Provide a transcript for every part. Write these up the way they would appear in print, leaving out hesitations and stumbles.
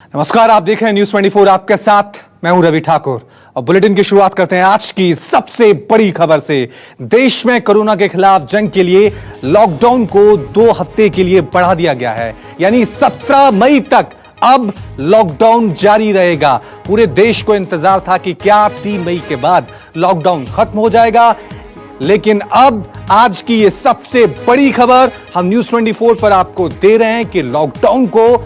नमस्कार, आप देख रहे हैं न्यूज 24। आपके साथ मैं हूं रवि ठाकुर और बुलेटिन की शुरुआत करते हैं आज की सबसे बड़ी खबर से। देश में कोरोना के खिलाफ जंग के लिए लॉकडाउन को 2 हफ्ते के लिए बढ़ा दिया गया है, यानी 17 मई तक अब लॉकडाउन जारी रहेगा। पूरे देश को इंतजार था कि क्या 3 मई के बाद लॉकडाउन खत्म हो जाएगा, लेकिन अब आज की ये सबसे बड़ी खबर हम न्यूज 24 पर आपको दे रहे हैं कि लॉकडाउन को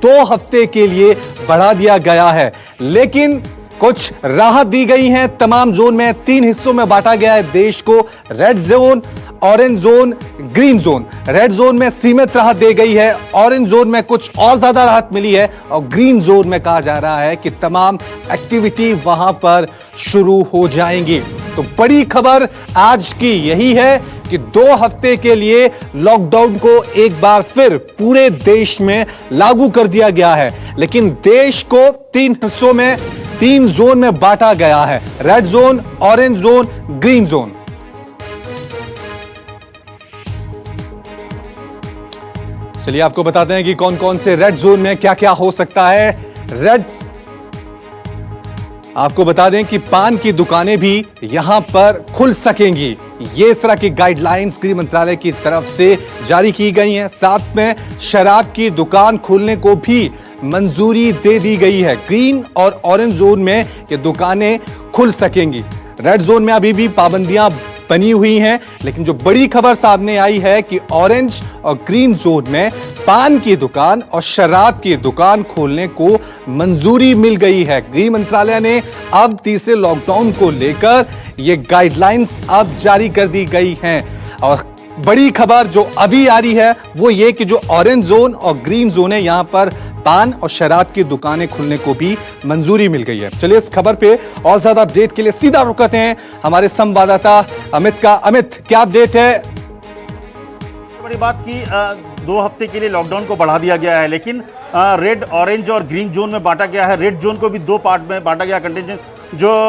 2 हफ्ते के लिए बढ़ा दिया गया है, लेकिन कुछ राहत दी गई है। तमाम जोन में 3 हिस्सों में बांटा गया है देश को, red zone, orange zone, green zone. Red zone में सीमित राहत दी गई है, ऑरेंज जोन में कुछ और ज्यादा राहत मिली है और ग्रीन जोन में कहा जा रहा है कि तमाम एक्टिविटी वहां पर शुरू हो जाएंगी। तो बड़ी खबर आज की यही है कि 2 हफ्ते के लिए लॉकडाउन को एक बार फिर पूरे देश में लागू कर दिया गया है, लेकिन देश को 3 हिस्सों में 3 जोन में बांटा गया है, red zone, orange zone, green zone. चलिए आपको बताते हैं कि कौन कौन से रेड जोन में क्या क्या हो सकता है। रेड, आपको बता दें कि पान की दुकानें भी यहां पर खुल सकेंगी। ये इस तरह की गाइडलाइंस गृह मंत्रालय की तरफ से जारी की गई हैं। साथ में शराब की दुकान खोलने को भी मंजूरी दे दी गई है। ग्रीन और ऑरेंज जोन में ये दुकानें खुल सकेंगी। रेड जोन में अभी भी पाबंदियां बनी हुई हैं, लेकिन जो बड़ी खबर सामने आई है कि ऑरेंज और ग्रीन जोन में पान की दुकान और शराब की दुकान खोलने को मंजूरी मिल गई है। गृह मंत्रालय ने अब तीसरे लॉकडाउन को लेकर ये गाइडलाइंस अब जारी कर दी गई हैं। और बड़ी खबर जो अभी आ रही है वो ये कि जो ऑरेंज जोन और ग्रीन जोन है, यहां पर पान और शराब की दुकानें खुलने को भी मंजूरी मिल गई है। चलिए इस खबर पे और ज्यादा अपडेट के लिए सीधा रुक करते हैं हमारे संवाददाता अमित का। अमित, क्या अपडेट है? बड़ी बात की 2 हफ्ते के लिए लॉकडाउन को बढ़ा दिया गया है, लेकिन रेड, ऑरेंज और ग्रीन जोन में बांटा गया है। रेड जोन को भी 2 पार्ट में बांटा गया।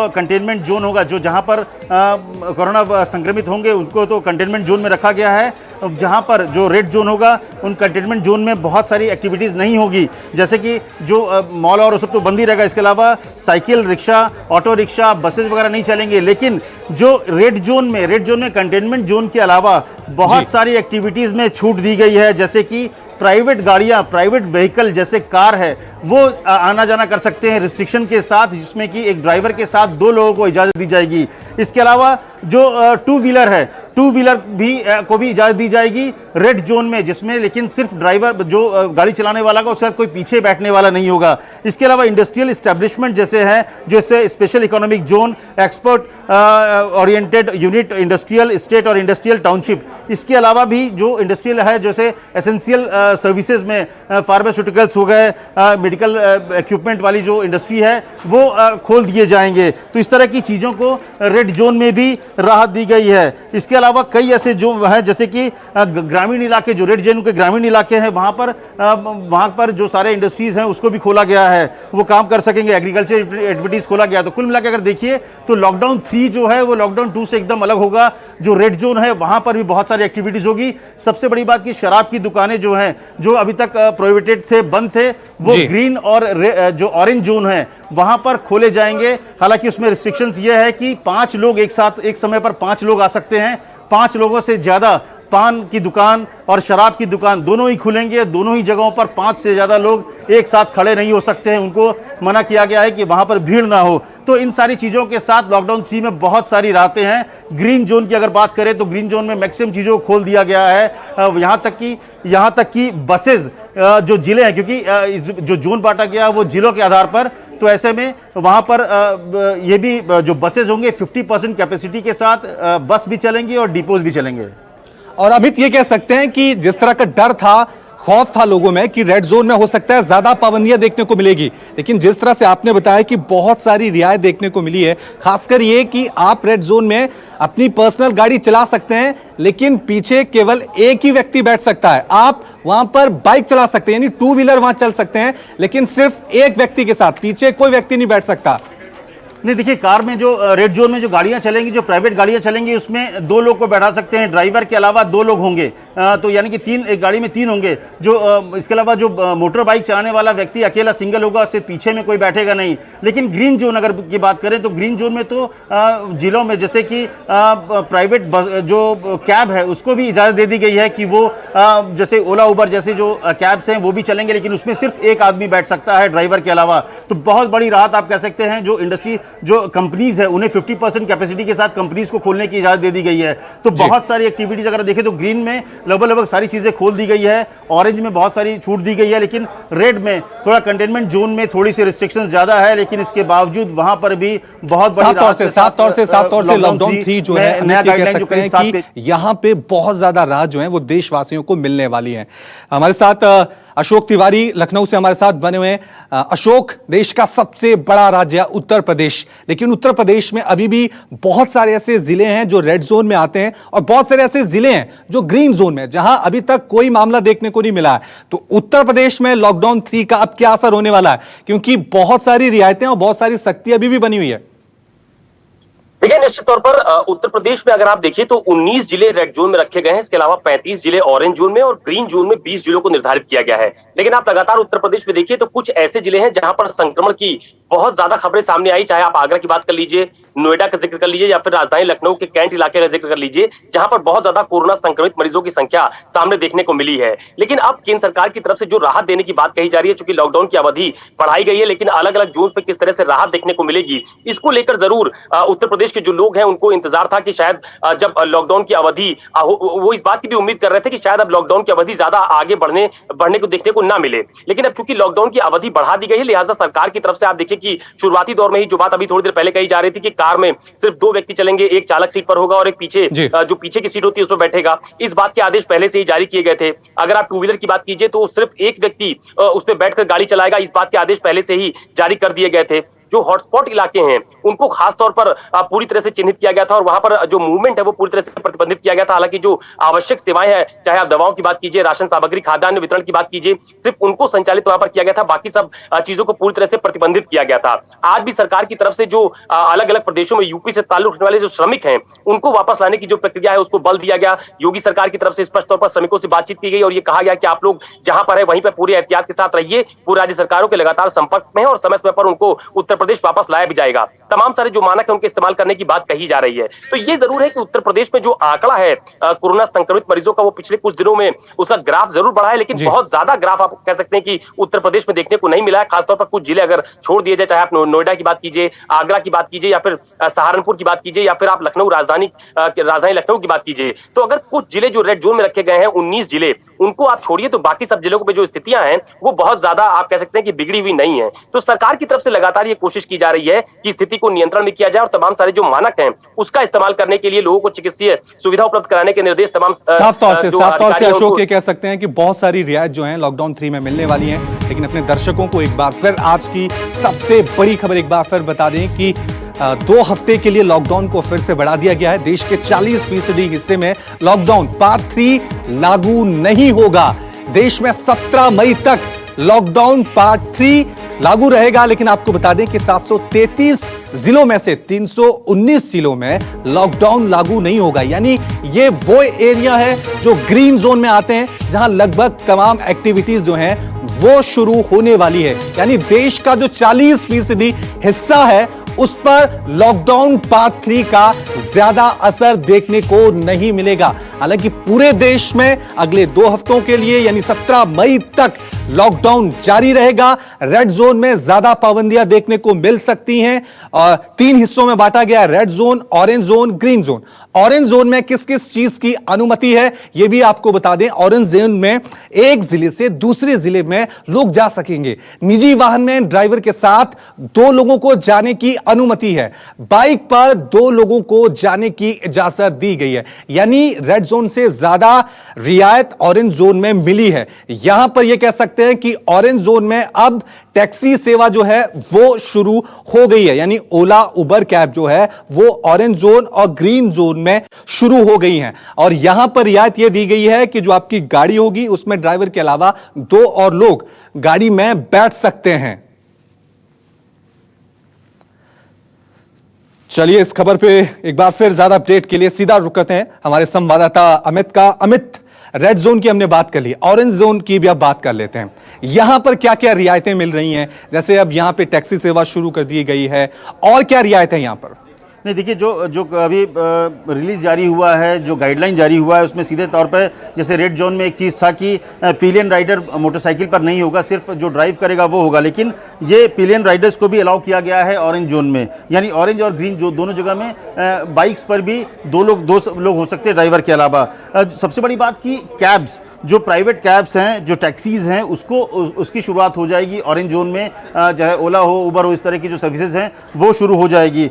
कंटेनमेंट जोन होगा, जो जहां पर कोरोना संक्रमित होंगे उनको तो कंटेनमेंट जोन में रखा गया है। जहां पर जो रेड जोन होगा उन कंटेनमेंट जोन में बहुत सारी एक्टिविटीज़ नहीं होगी, जैसे कि जो मॉल और सब तो बंद ही रहेगा। इसके अलावा cycle, rickshaw, auto rickshaw, buses वगैरह नहीं चलेंगे। लेकिन जो रेड जोन में कंटेनमेंट जोन के अलावा बहुत सारी एक्टिविटीज़ में छूट दी गई है, जैसे कि प्राइवेट गाड़ियां, प्राइवेट व्हीकल जैसे कार है वो आना जाना कर सकते हैं रिस्ट्रिक्शन के साथ, जिसमें कि एक ड्राइवर के साथ 2 लोगों को इजाज़त दी जाएगी। इसके अलावा जो 2 व्हीलर है, 2 व्हीलर भी को भी इजाज़त दी जाएगी रेड जोन में, जिसमें लेकिन सिर्फ ड्राइवर जो गाड़ी चलाने वाला का, उसके साथ कोई पीछे बैठने वाला नहीं होगा। इसके अलावा इंडस्ट्रियल इस्टेब्लिशमेंट जैसे हैं, जैसे special economic zone, export oriented unit, industrial state और इंडस्ट्रियल टाउनशिप। इसके अलावा भी जो इंडस्ट्रियल है, जैसे एसेंशियल सर्विसेज में फार्मास्यूटिकल्स हो गए, मेडिकल इक्विपमेंट वाली जो इंडस्ट्री है वो खोल दिए जाएंगे। तो इस तरह की चीज़ों को रेड जोन में भी राहत दी गई है। इसके अलावा कई ऐसे जो है, जैसे कि ग्रामीण इलाके, जो रेड जोन के ग्रामीण इलाके हैं, वहाँ पर जो सारे इंडस्ट्रीज हैं उसको भी खोला गया है, वो काम कर सकेंगे। एग्रीकल्चर एक्टिविटीज़ खोला गया। तो कुल मिलाकर अगर देखिए तो लॉकडाउन 3 जो है वो लॉकडाउन 2 से एकदम अलग होगा। जो रेड जोन है वहाँ पर भी बहुत सारी एक्टिविटीज़ होगी। सबसे बड़ी बात कि शराब की दुकानें जो हैं, जो अभी तक प्रोहिबिटेड थे, बंद थे, वो ग्रीन और जो ऑरेंज जोन है वहां पर खोले जाएंगे। हालांकि उसमें रिस्ट्रिक्शंस ये है कि 5 लोग एक साथ एक समय पर 5 लोग आ सकते हैं। 5 लोगों से ज्यादा पान की दुकान और शराब की दुकान दोनों ही खुलेंगे। दोनों ही जगहों पर 5 से ज्यादा लोग एक साथ खड़े नहीं हो सकते हैं। उनको मना किया गया है कि वहां पर भीड़ ना हो। तो इन सारी चीजों के साथ लॉकडाउन 3 में बहुत सारी राहतें हैं। ग्रीन जोन की अगर बात करें तो ग्रीन जोन में मैक्सिमम चीजों को खोल दिया गया है। यहां तक कि बसेज जो जिले हैं, क्योंकि जो जोन बांटा गया वो जिलों के आधार पर, तो ऐसे में वहां पर ये भी जो बसेज होंगे 50% कैपेसिटी के साथ बस भी चलेंगी और डिपोज भी चलेंगे। और अमित, ये कह सकते हैं कि जिस तरह का डर था, खौफ था लोगों में कि रेड जोन में हो सकता है ज्यादा पाबंदियां देखने को मिलेगी, लेकिन जिस तरह से आपने बताया कि बहुत सारी रियायत देखने को मिली है। खासकर ये कि आप रेड जोन में अपनी पर्सनल गाड़ी चला सकते हैं, लेकिन पीछे केवल एक ही व्यक्ति बैठ सकता है। आप वहां पर बाइक चला सकते हैं, यानी 2 व्हीलर वहां चल सकते हैं, लेकिन सिर्फ एक व्यक्ति के साथ, पीछे कोई व्यक्ति नहीं बैठ सकता। नहीं देखिए, कार में जो रेड जोन में जो गाड़ियां चलेंगी, जो प्राइवेट गाड़ियां चलेंगी, उसमें 2 लोग को बैठा सकते हैं, ड्राइवर के अलावा 2 लोग होंगे। तो यानी कि 3, एक गाड़ी में 3 होंगे। जो इसके अलावा जो मोटर बाइक चलाने वाला व्यक्ति अकेला सिंगल होगा, सिर्फ पीछे में कोई बैठेगा नहीं। लेकिन ग्रीन जोन अगर की बात करें तो ग्रीन जोन में तो जिलों में जैसे कि प्राइवेट बस जो कैब है उसको भी इजाज़त दे दी गई है कि वो जैसे ओला उबर जैसे जो कैब्स हैं वो भी चलेंगे, लेकिन उसमें सिर्फ एक आदमी बैठ सकता है ड्राइवर के अलावा। तो बहुत बड़ी राहत आप कह सकते हैं। जो इंडस्ट्री जो कंपनीज है उन्हें 50% कैपेसिटी के साथ कंपनीज को खोलने की इजाजत दे दी गई है। तो बहुत सारी एक्टिविटीज अगर देखें तो ग्रीन में लगभग सारी चीजें खोल दी गई है, ऑरेंज में बहुत सारी छूट दी गई है, लेकिन रेड में थोड़ा कंटेनमेंट जोन में थोड़ी सी रिस्ट्रिक्शंस ज्यादा है। लेकिन इसके बावजूद वहां पर भी बहुत बड़ी साफ तौर से लॉकडाउन 3 जो है नया गाइडलाइन जो कह सकते हैं कि यहां पे बहुत ज्यादा राहत जो है वो देशवासियों को मिलने वाली है। हमारे साथ अशोक तिवारी लखनऊ से हमारे साथ बने हुए हैं। अशोक, देश का सबसे बड़ा राज्य उत्तर प्रदेश, लेकिन उत्तर प्रदेश में अभी भी बहुत सारे ऐसे जिले हैं जो रेड जोन में आते हैं और बहुत सारे ऐसे जिले हैं जो ग्रीन जोन में, जहां अभी तक कोई मामला देखने को नहीं मिला है। तो उत्तर प्रदेश में लॉकडाउन 3 का अब क्या असर होने वाला है, क्योंकि बहुत सारी रियायतें और बहुत सारी सख्ती अभी भी बनी हुई है। देखिए, निश्चित तौर पर उत्तर प्रदेश में अगर आप देखिए तो 19 जिले रेड जोन में रखे गए हैं। इसके अलावा 35 जिले ऑरेंज जोन में और ग्रीन जोन में 20 जिलों को निर्धारित किया गया है। लेकिन आप लगातार उत्तर प्रदेश में देखिए तो कुछ ऐसे जिले हैं जहां पर संक्रमण की बहुत ज्यादा खबरें सामने आई। चाहे आप आगरा की बात कर लीजिए, नोएडा का जिक्र कर लीजिए, या फिर राजधानी लखनऊ के कैंट इलाके का जिक्र कर लीजिए, जहां पर बहुत ज्यादा कोरोना संक्रमित मरीजों की संख्या सामने देखने को मिली है। लेकिन अब केंद्र सरकार की तरफ से जो राहत देने की बात कही जा रही है, चूंकि लॉकडाउन की अवधि बढ़ाई गई है, लेकिन अलग अलग जोन पर किस तरह से राहत देखने को मिलेगी, इसको लेकर जरूर उत्तर प्रदेश के जो लोग हैं उनको इंतजार था कि शायद जब लॉकडाउन की अवधि वो इस बात की भी उम्मीद कर रहे थे कि शायद अब लॉकडाउन की अवधि ज्यादा आगे बढ़ने को देखने को ना मिले। लेकिन अब चूंकि लॉकडाउन की अवधि बढ़ा दी गई है, लिहाजा सरकार की तरफ से आप देखिए कि शुरुआती दौर में ही जो बात अभी थोड़ी देर पहले कही जा रही थी कि कार में सिर्फ 2 व्यक्ति चलेंगे, एक चालक सीट पर होगा और एक पीछे जो पीछे की सीट होती है उस पर बैठेगा, इस बात के आदेश पहले से ही जारी किए गए थे। अगर आप 2 व्हीलर की बात कीजिए तो सिर्फ एक व्यक्ति उस पर बैठकर गाड़ी चलाएगा, इस बात के आदेश पहले से ही जारी कर दिए गए थे। जो हॉटस्पॉट इलाके हैं उनको खास तौर पर पूरी तरह से चिन्हित किया गया था और वहां पर जो मूवमेंट है वो पूरी तरह से प्रतिबंधित किया गया था। हालांकि जो आवश्यक सेवाएं हैं, चाहे आप दवाओं की बात कीजिए, राशन सामग्री खाद्यान्न वितरण की बात कीजिए, सिर्फ उनको संचालित वहां पर किया गया था, बाकी सब चीजों को पूरी तरह से प्रतिबंधित किया गया था। आज भी सरकार की तरफ से जो अलग अलग प्रदेशों में यूपी से ताल्लुक रखने वाले जो श्रमिक हैं उनको वापस लाने की जो प्रक्रिया है उसको बल दिया गया। योगी सरकार की तरफ से स्पष्ट तौर पर श्रमिकों से बातचीत की गई और ये कहा गया कि आप लोग जहां पर है वहीं पर पूरी एहतियात के साथ रहिए। पूरी राज्य सरकारों के लगातार संपर्क में है और समय समय पर उनको उत्तर प्रदेश वापस लाया भी जाएगा। तमाम सारे जो मानक है उनके इस्तेमाल करने की बात कही जा रही है। तो ये जरूर है कि उत्तर प्रदेश में जो आंकड़ा है कोरोना संक्रमित मरीजों का, वो पिछले कुछ दिनों में उसका ग्राफ जरूर बढ़ा है, लेकिन बहुत ज्यादा ग्राफ आप कह सकते हैं कि उत्तर प्रदेश में देखने को नहीं मिला है। खासतौर पर कुछ जिले अगर छोड़ दिए जाए, चाहे आप नोएडा की बात कीजिए, आगरा की बात कीजिए, या फिर सहारनपुर की बात कीजिए, या फिर आप लखनऊ राजधानी लखनऊ की बात कीजिए, तो अगर कुछ जिले जो रेड जोन में रखे गए हैं 19 जिले, उनको आप छोड़िए तो बाकी सब जिलों में जो स्थितियां हैं वो बहुत ज्यादा आप कह सकते हैं कि बिगड़ी हुई नहीं है। तो सरकार की तरफ से लगातार ये कोशिश की जा रही है कि स्थिति को नियंत्रण में किया जाए और तमाम सारे जो मानक हैं उसका इस्तेमाल करने के लिए लोगों को चिकित्सीय सुविधा उपलब्ध कराने के निर्देश तमाम साफ तौर से अशोक ये कह सकते हैं कि बहुत सारी रियायत जो है लॉकडाउन 3 में मिलने वाली है। लेकिन अपने दर्शकों को एक बार फिर आज की सबसे बड़ी खबर एक बार फिर बता दें कि 2 हफ्ते के लिए लॉकडाउन को फिर से बढ़ा दिया गया है। देश के 40% हिस्से में लॉकडाउन पार्ट 3 लागू नहीं होगा। देश में 17 मई तक लॉकडाउन पार्ट 3 लागू रहेगा। लेकिन आपको बता दें कि 733 जिलों में से 319 जिलों में लॉकडाउन लागू नहीं होगा। यानी ये वो एरिया है जो ग्रीन जोन में आते हैं, जहां लगभग तमाम एक्टिविटीज जो हैं वो शुरू होने वाली है। यानी देश का जो 40% हिस्सा है उस पर लॉकडाउन पार्ट 3 का ज्यादा असर देखने को नहीं मिलेगा। हालांकि पूरे देश में अगले 2 हफ्तों के लिए यानी 17 मई तक लॉकडाउन जारी रहेगा। रेड जोन में ज्यादा पाबंदियां देखने को मिल सकती हैं और 3 हिस्सों में बांटा गया, red zone, orange zone, green zone. Orange zone में किस किस चीज की अनुमति है यह भी आपको बता दें। ऑरेंज जोन में एक जिले से दूसरे जिले में लोग जा सकेंगे। निजी वाहन में ड्राइवर के साथ 2 लोगों को जाने की अनुमति है। बाइक पर 2 लोगों को जाने की इजाजत दी गई है। यानी रेड जोन से ज्यादा रियायत ऑरेंज जोन में मिली है। यहां पर यह कह सकते हैं कि ऑरेंज जोन में अब टैक्सी सेवा जो है वो शुरू हो गई है। यानी ओला उबर कैब जो है वो ऑरेंज जोन और ग्रीन जोन में शुरू हो गई हैं। और यहां पर रियायत यह दी गई है कि जो आपकी गाड़ी होगी उसमें ड्राइवर के अलावा 2 और लोग गाड़ी में बैठ सकते हैं। चलिए इस खबर पे एक बार फिर ज्यादा अपडेट के लिए सीधा रुक करते हैं हमारे संवाददाता अमित का। अमित, रेड जोन की हमने बात कर ली, ऑरेंज जोन की भी अब बात कर लेते हैं। यहां पर क्या क्या रियायतें मिल रही हैं? जैसे अब यहां पे टैक्सी सेवा शुरू कर दी गई है, और क्या रियायतें यहां पर? नहीं, देखिए, जो अभी रिलीज जारी हुआ है, जो गाइडलाइन जारी हुआ है, उसमें सीधे तौर पर जैसे रेड जोन में एक चीज़ था कि पिलियन राइडर मोटरसाइकिल पर नहीं होगा, सिर्फ जो ड्राइव करेगा वो होगा। लेकिन ये पिलियन राइडर्स को भी अलाउ किया गया है ऑरेंज जोन में, यानी ऑरेंज और ग्रीन जो दोनों जगह में बाइक्स पर भी दो लोग हो सकते हैं ड्राइवर के अलावा। सबसे बड़ी बात कि कैब्स, जो प्राइवेट कैब्स हैं, जो टैक्सीज़ हैं, उसकी शुरुआत हो जाएगी ऑरेंज जोन में। चाहे ओला हो, उबर हो, इस तरह की जो सर्विसेज हैं वो शुरू हो जाएगी।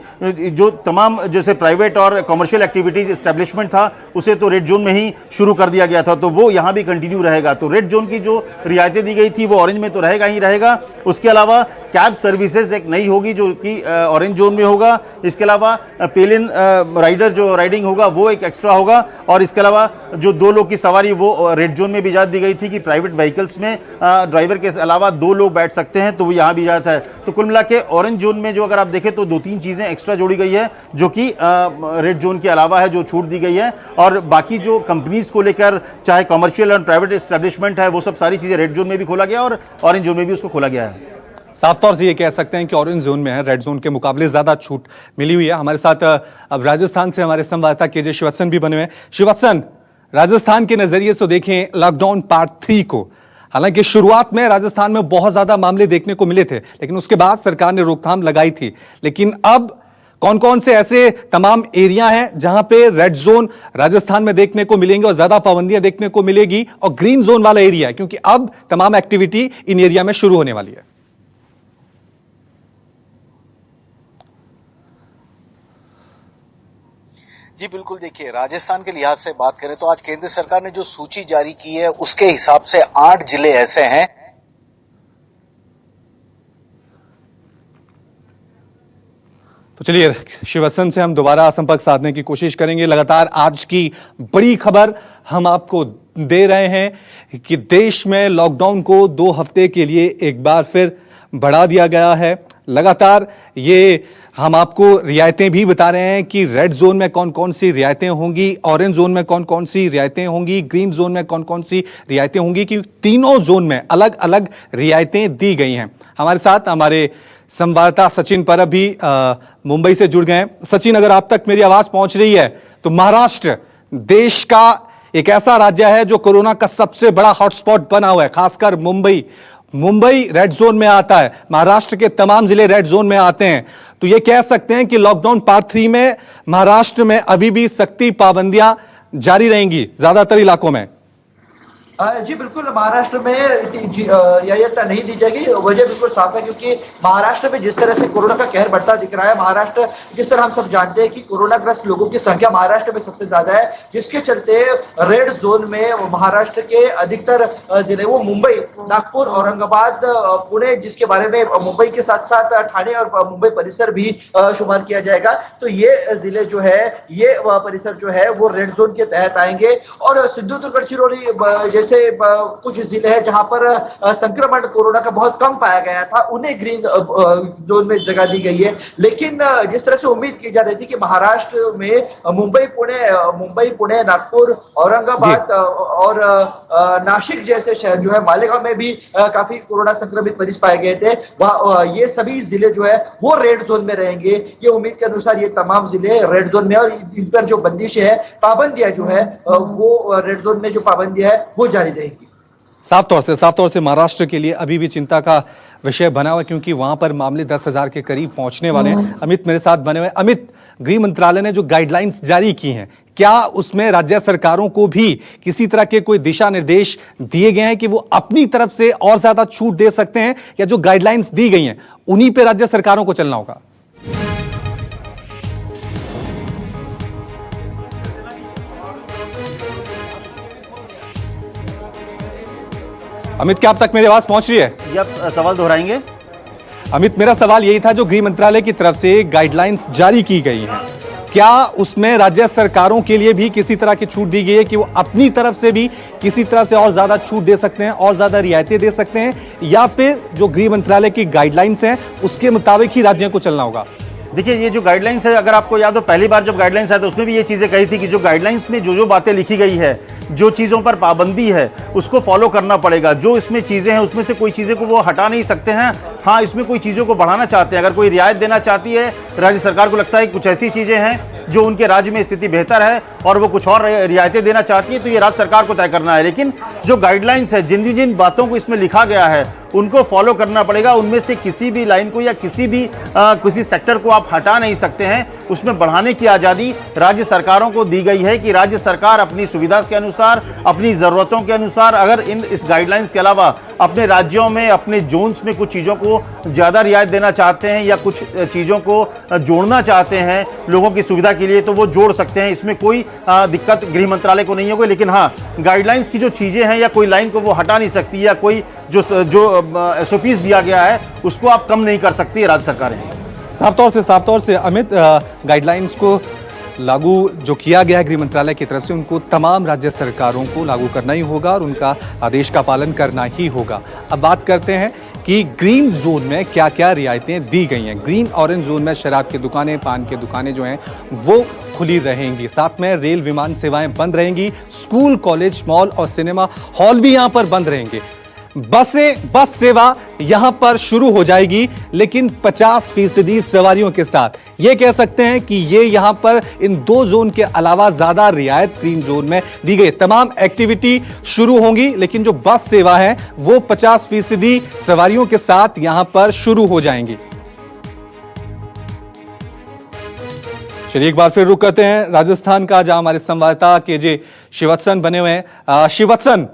जो तमाम जैसे प्राइवेट और कमर्शियल एक्टिविटीज एस्टेब्लिशमेंट था, उसे तो रेड जोन में ही शुरू कर दिया गया था, तो वो यहाँ भी कंटिन्यू रहेगा। तो रेड जोन की जो रियायतें दी गई थी वो ऑरेंज में तो रहेगा ही रहेगा। उसके अलावा कैब सर्विसेज एक नई होगी जो कि ऑरेंज जोन में होगा। इसके अलावा पेलियन राइडर जो राइडिंग होगा वो एक एक्स्ट्रा होगा। और इसके अलावा जो 2 लोग की सवारी वो रेड जोन में भी इजाज़त दी गई थी कि प्राइवेट व्हीकल्स में ड्राइवर के अलावा 2 लोग बैठ सकते हैं, तो वो यहाँ भी इजाज़त है। तो कुल मिला के ऑरेंज जोन में जो अगर आप देखें तो 2-3 चीज़ें एक्स्ट्रा जोड़ी गई है जो कि रेड जोन के अलावा है, जो छूट दी गई है। और बाकी जो कंपनीज को लेकर चाहे कमर्शियल और प्राइवेट एस्टेब्लिशमेंट है, वो सब सारी चीज़ें रेड जोन में भी खोला गया और ऑरेंज जोन में भी उसको खोला गया है। साफ तौर से ये कह सकते हैं कि ऑरेंज जोन में है, रेड जोन के मुकाबले ज्यादा छूट मिली हुई है। हमारे साथ अब राजस्थान से हमारे संवाददाता केजे श्रीवत्सन भी बने हुए हैं। श्रीवत्सन, राजस्थान के नजरिए से देखें लॉकडाउन पार्ट 3 को, हालांकि शुरुआत में राजस्थान में बहुत ज्यादा मामले देखने को मिले थे, लेकिन उसके बाद सरकार ने रोकथाम लगाई थी। लेकिन अब कौन कौन से ऐसे तमाम एरिया हैं जहां पे रेड जोन राजस्थान में देखने को मिलेंगे और ज्यादा पाबंदियां देखने को मिलेगी, और ग्रीन जोन वाला एरिया है, क्योंकि अब तमाम एक्टिविटी इन एरिया में शुरू होने वाली है? जी बिल्कुल, देखिए, राजस्थान के लिहाज से बात करें तो आज केंद्र सरकार ने जो सूची जारी की है उसके हिसाब से 8 जिले ऐसे हैं। तो चलिए श्रीवत्सन से हम दोबारा संपर्क साधने की कोशिश करेंगे। लगातार आज की बड़ी खबर हम आपको दे रहे हैं कि देश में लॉकडाउन को 2 हफ्ते के लिए एक बार फिर बढ़ा दिया गया है। लगातार ये हम आपको रियायतें भी बता रहे हैं कि रेड जोन में कौन कौन सी रियायतें होंगी, ऑरेंज जोन में कौन कौन सी रियायतें होंगी, ग्रीन जोन में कौन कौन सी रियायतें होंगी, कि तीनों जोन में अलग अलग रियायतें दी गई हैं। हमारे साथ हमारे संवाददाता सचिन परब भी मुंबई से जुड़ गए हैं। सचिन, अगर आप तक मेरी आवाज पहुंच रही है तो महाराष्ट्र देश का एक ऐसा राज्य है जो कोरोना का सबसे बड़ा हॉटस्पॉट बना हुआ है, खासकर मुंबई रेड जोन में आता है, महाराष्ट्र के तमाम जिले रेड जोन में आते हैं। तो ये कह सकते हैं कि लॉकडाउन पार्ट 3 में महाराष्ट्र में अभी भी सख्ती पाबंदियां जारी रहेंगी ज्यादातर इलाकों में। जी बिल्कुल, महाराष्ट्र में रियायत नहीं दी जाएगी। वजह बिल्कुल साफ है, क्योंकि महाराष्ट्र में जिस तरह से कोरोना का कहर बढ़ता दिख रहा है, महाराष्ट्र जिस तरह हम सब जानते हैं कि कोरोना ग्रस्त लोगों की संख्या महाराष्ट्र में सबसे ज्यादा है, जिसके चलते रेड जोन में महाराष्ट्र के अधिकतर जिले, वो मुंबई, नागपुर, औरंगाबाद, पुणे, जिसके बारे में मुंबई के साथ साथ ठाणे और मुंबई परिसर भी शुमार किया जाएगा, तो ये जिले जो है, ये परिसर जो है वो रेड जोन के तहत आएंगे। और सिंधुदुर्ग, गडचिरोली जैसे कुछ जिले हैं जहां पर संक्रमण कोरोना का बहुत कम पाया गया था, उन्हें ग्रीन जोन में जगह दी गई है। लेकिन जिस तरह से उम्मीद की जा रही थी कि महाराष्ट्र में मुंबई, पुणे, नागपुर, औरंगाबाद और नासिक जैसे शहर जो है, मालेगांव में भी काफी कोरोना संक्रमित मरीज पाए गए थे, ये सभी जिले जो है वो रेड जोन में रहेंगे। ये उम्मीद के अनुसार ये तमाम जिले रेड जोन में, और इन पर जो बंदिश है, पाबंदियां जो है वो रेड जोन में जो पाबंदियां है वो जारी रहेगी। साफ तौर से महाराष्ट्र के लिए अभी भी चिंता का विषय बना हुआ है, क्योंकि वहां पर मामले 10,000 के करीब पहुंचने वाले हैं। अमित मेरे साथ बने हुए। अमित, गृह मंत्रालय ने जो गाइडलाइंस जारी की हैं, क्या उसमें राज्य सरकारों को भी किसी तरह के कोई दिशा निर्देश दिए गए हैं कि वो अपनी तरफ से और ज्यादा छूट दे सकते हैं, या जो गाइडलाइंस दी गई हैं उन्हीं पे राज्य सरकारों को चलना होगा? अमित, क्या आप तक मेरी आवाज पहुंच रही है? ये आप सवाल दोहराएंगे? अमित, मेरा सवाल यही था, जो गृह मंत्रालय की तरफ से गाइडलाइंस जारी की गई हैं, क्या उसमें राज्य सरकारों के लिए भी किसी तरह की छूट दी गई है कि वो अपनी तरफ से भी किसी तरह से और ज्यादा छूट दे सकते हैं, और ज्यादा रियायतें दे सकते हैं, या फिर जो गृह मंत्रालय की गाइडलाइंस हैं उसके मुताबिक ही राज्यों को चलना होगा? देखिए, ये जो गाइडलाइंस है, अगर आपको याद हो पहली बार जब गाइडलाइंस आया तो उसमें भी ये चीज़ें कही थी कि जो गाइडलाइंस में जो बातें लिखी गई है, जो चीज़ों पर पाबंदी है, उसको फॉलो करना पड़ेगा। जो इसमें चीज़ें हैं उसमें से कोई चीज़ें को वो हटा नहीं सकते हैं। हाँ, इसमें कोई चीज़ों को बढ़ाना चाहते हैं, अगर कोई रियायत देना चाहती है राज्य सरकार को, लगता है कुछ ऐसी चीज़ें हैं जो उनके राज्य में स्थिति बेहतर है और वो कुछ और रियायतें देना चाहती है, तो ये राज्य सरकार को तय करना है। लेकिन जो गाइडलाइंस है, जिन जिन बातों को इसमें लिखा गया है उनको फॉलो करना पड़ेगा। उनमें से किसी भी लाइन को या किसी सेक्टर को आप हटा नहीं सकते हैं। उसमें बढ़ाने की आज़ादी राज्य सरकारों को दी गई है कि राज्य सरकार अपनी सुविधा के अनुसार, अपनी ज़रूरतों के अनुसार, अगर इस गाइडलाइंस के अलावा अपने राज्यों में, अपने जोन्स में कुछ चीज़ों को ज़्यादा रियायत देना चाहते हैं या कुछ चीज़ों को जोड़ना चाहते हैं लोगों की सुविधा के लिए, तो वो जोड़ सकते हैं। इसमें कोई दिक्कत गृह मंत्रालय को नहीं होगी। लेकिन हाँ, गाइडलाइंस की जो चीज़ें हैं या कोई लाइन को वो हटा नहीं सकती, या कोई जो SOPs दिया गया है उसको आप कम नहीं कर सकती राज्य सरकारें। साफ तौर से अमित, गाइडलाइंस को लागू जो किया गया है गृह मंत्रालय की तरफ से, उनको तमाम राज्य सरकारों को लागू करना ही होगा और उनका आदेश का पालन करना ही होगा। अब बात करते हैं कि ग्रीन जोन में क्या क्या रियायतें दी गई हैं। ग्रीन ऑरेंज जोन में शराब की दुकानें, पान की दुकानें जो हैं वो खुली रहेंगी, साथ में रेल विमान सेवाएं बंद रहेंगी, स्कूल, कॉलेज, मॉल और सिनेमा हॉल भी यहां पर बंद रहेंगे। बस सेवा यहां पर शुरू हो जाएगी, लेकिन 50% सवारियों के साथ। ये कह सकते हैं कि ये यहां पर इन दो जोन के अलावा ज्यादा रियायत ग्रीन जोन में दी गई। तमाम एक्टिविटी शुरू होंगी, लेकिन जो बस सेवा है वो 50% सवारियों के साथ यहां पर शुरू हो जाएंगी। चलिए एक बार फिर रुक करते हैं राजस्थान का, जहां हमारे संवाददाता KJ श्रीवत्सन बने हुए हैं। श्रीवत्सन,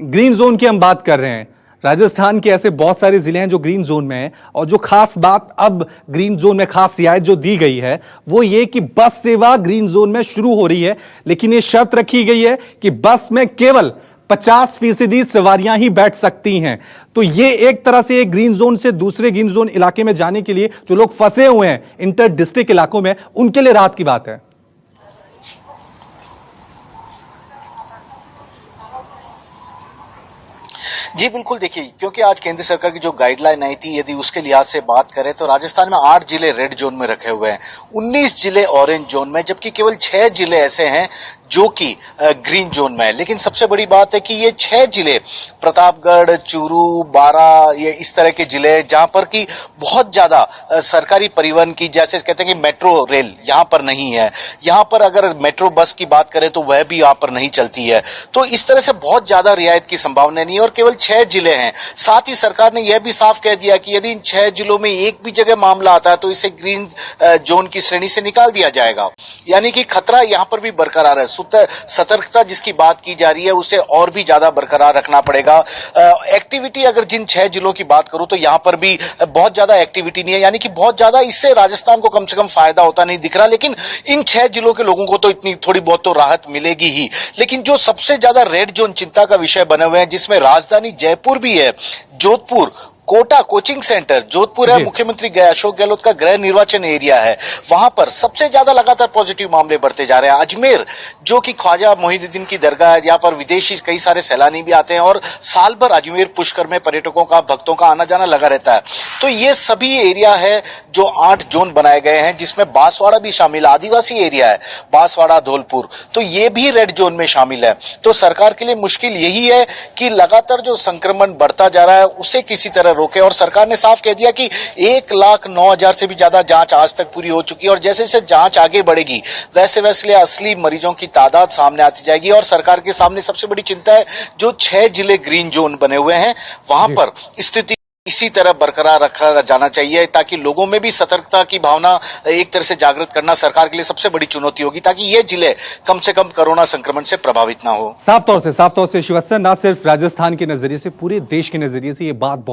ग्रीन जोन की हम बात कर रहे हैं। राजस्थान के ऐसे बहुत सारे जिले हैं जो ग्रीन जोन में हैं, और जो खास बात अब ग्रीन जोन में खास रियायत जो दी गई है वो ये कि बस सेवा ग्रीन जोन में शुरू हो रही है, लेकिन ये शर्त रखी गई है कि बस में केवल 50% सवारियां ही बैठ सकती हैं। तो ये एक तरह से एक ग्रीन जोन से दूसरे ग्रीन जोन इलाके में जाने के लिए जो लोग फंसे हुए हैं इंटर डिस्ट्रिक्ट इलाकों में, उनके लिए राहत की बात है। जी बिल्कुल, देखिए, क्योंकि आज केंद्र सरकार की जो गाइडलाइन आई थी, यदि उसके लिहाज से बात करें तो राजस्थान में 8 जिले रेड जोन में रखे हुए हैं, 19 जिले ऑरेंज जोन में, जबकि केवल 6 जिले ऐसे हैं जो कि ग्रीन जोन में है। लेकिन सबसे बड़ी बात है कि ये 6 जिले प्रतापगढ़, चूरू, बारां, ये इस तरह के जिले जहां पर कि बहुत ज्यादा सरकारी परिवहन की, जैसे कहते हैं कि मेट्रो रेल यहां पर नहीं है, यहां पर अगर मेट्रो बस की बात करें तो वह भी यहां पर नहीं चलती है। तो इस तरह से बहुत ज्यादा रियायत की संभावना नहीं है, और केवल 6 जिले हैं। साथ ही सरकार ने यह भी साफ कह दिया कि यदि इन 6 जिलों में एक भी जगह मामला आता है तो इसे ग्रीन जोन की श्रेणी से निकाल दिया जाएगा। यानी कि खतरा यहां पर भी बरकरार है। सतर्कता जिसकी बात की जा रही है उसे और भी ज्यादा बरकरार रखना पड़ेगा। एक्टिविटी अगर जिन 6 जिलों की बात करूं तो यहां पर भी बहुत ज्यादा एक्टिविटी नहीं है, यानी कि बहुत ज्यादा इससे राजस्थान को कम से कम फायदा होता नहीं दिख रहा। लेकिन इन 6 जिलों के लोगों को तो इतनी थोड़ी बहुत तो राहत मिलेगी ही। लेकिन जो सबसे ज्यादा रेड जोन चिंता का विषय बने हुए हैं, जिसमें राजधानी जयपुर भी है, जोधपुर, कोटा कोचिंग सेंटर जोधपुर है, मुख्यमंत्री अशोक गहलोत का गृह निर्वाचन एरिया है, वहां पर सबसे ज्यादा लगातार पॉजिटिव मामले बढ़ते जा रहे हैं। अजमेर, जो कि ख्वाजा मोहिउद्दीन की दरगाह है, यहाँ पर विदेशी कई सारे सैलानी भी आते हैं और साल भर अजमेर पुष्कर में पर्यटकों का, भक्तों का आना जाना लगा रहता है। तो ये सभी एरिया है जो 8 जोन बनाए गए हैं, जिसमें बांसवाड़ा भी शामिल, आदिवासी एरिया है बांसवाड़ा, धौलपुर, तो ये भी रेड जोन में शामिल है। तो सरकार के लिए मुश्किल यही है कि लगातार जो संक्रमण बढ़ता जा रहा है उसे किसी तरह रोके। और सरकार ने साफ कह दिया कि 1,09,000 से भी ज्यादा जांच आज तक पूरी हो चुकी है, और जैसे जैसे जांच आगे बढ़ेगी वैसे वैसे असली मरीजों की तादाद सामने आती जाएगी। और सरकार के सामने सबसे बड़ी चिंता है जो 6 जिले ग्रीन जोन बने हुए हैं, वहां पर स्थिति इसी तरह बरकरार रखा जाना चाहिए, ताकि लोगों में भी सतर्कता की भावना एक तरह से जागृत करना सरकार के लिए सबसे बड़ी चुनौती होगी, ताकि ये जिले कम से कम कोरोना संक्रमण से प्रभावित ना हो। साफ तौर से श्रीवत्सन, ना सिर्फ राजस्थान के नजरिए से, पूरे देश के नजरिए से ये बात